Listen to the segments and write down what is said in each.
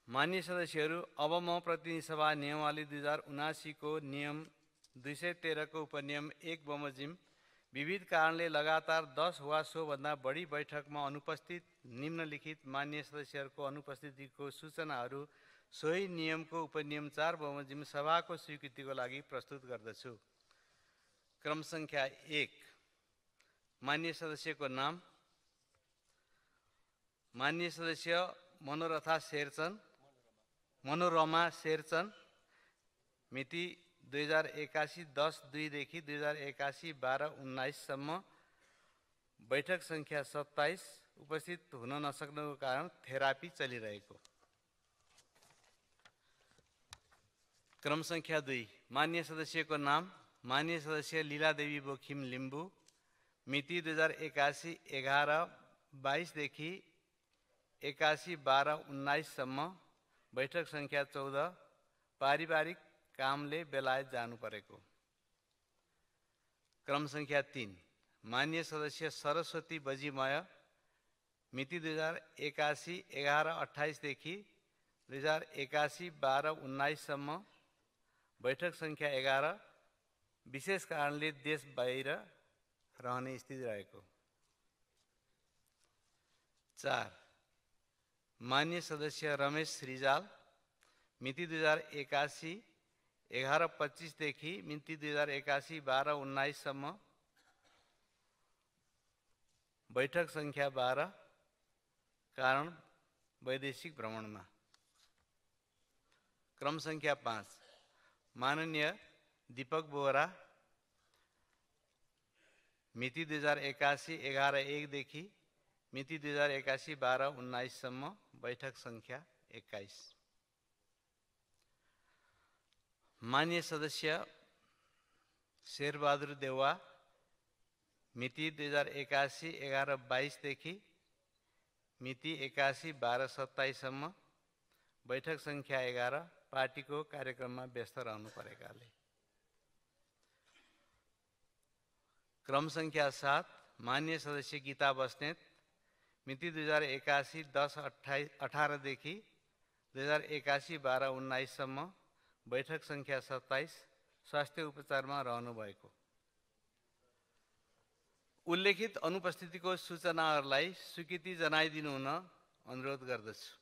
मान्य सदस्यहरू, अब म प्रतिनिधि सभा नियमावली 2079 को नियम 213 को उपनियम 1 बमोजिम विविध कारणले लगातार 10 वा सोभन्दा बढी बैठकमा अनुपस्थित निम्नलिखित मान्य सदस्यहरूको अनुपस्थितिको सूचनाहरू सोही नियमको उपनियम 4 बमोजिम सभाको स्वीकृतिको लागि प्रस्तुत गर्दछु। क्रम संख्या 1, मान्य सदस्यको नाम: मान्य सदस्य मनोरमा शेरचन, मिति 2081 10/2 देखि 2081 12/19 सम्म, बैठक संख्या 27, उपस्थित हुन नसक्नुको कारण थेरापी चलिरहेको। क्रम संख्या 2, मान्य सदस्यको नाम: मान्य सदस्य लीलादेवी बोखिम लिम्बू, मिति 2081 11/22 देखि 81 12/19 सम्म, बैठक संख्या 14, पारिवारिक कामले बेलायत जानु परेको। क्रम संख्या 3, मान्य सदस्य सरस्वती बजीमय, मिति 2081 11/28 देखि 2081 12/19 सम्म, बैठक संख्या 11, विशेष कारणले देश बाहिर रहने स्थिति रहेको। 4, मान्य सदस्य रमेश रिजाल, मिति 2081 11/25 देखि मिति 2081 12/19 सम्म, बैठक संख्या 12, कारण वैदेशिक भ्रमणमा। क्रम संख्या 5, माननीय दीपक बोहरा, मिति 2081 11/1 देखि मिति 2081 12/19 सम्म, बैठक संख्या 21। मान्य सदस्य शेरबहादुर देउवा, मिति 2081 11/22 देखि मिति 81 12/27 सम्म, बैठक संख्या 11, पार्टीको कार्यक्रममा व्यस्त रहनु परेकाले। क्रम संख्या 7, मान्य सदस्य गीता बस्नेत, मिति 2081 10/18 देखि 2081 12/19 सम्म, बैठक संख्या 27, स्वास्थ्य उपचारमा रहनुभएको। उल्लेखित अनुपस्थितिको सूचनाहरूलाई स्वीकृति जनाइदिनु हुन अनुरोध गर्दछु।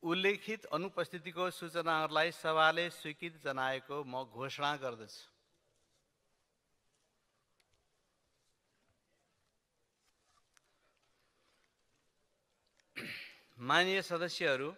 उल्लेखित अनुपस्थितिको सूचनाहरूलाई सभाले स्वीकृति जनाएको म घोषणा गर्दछु। माननीय सदस्यहरू,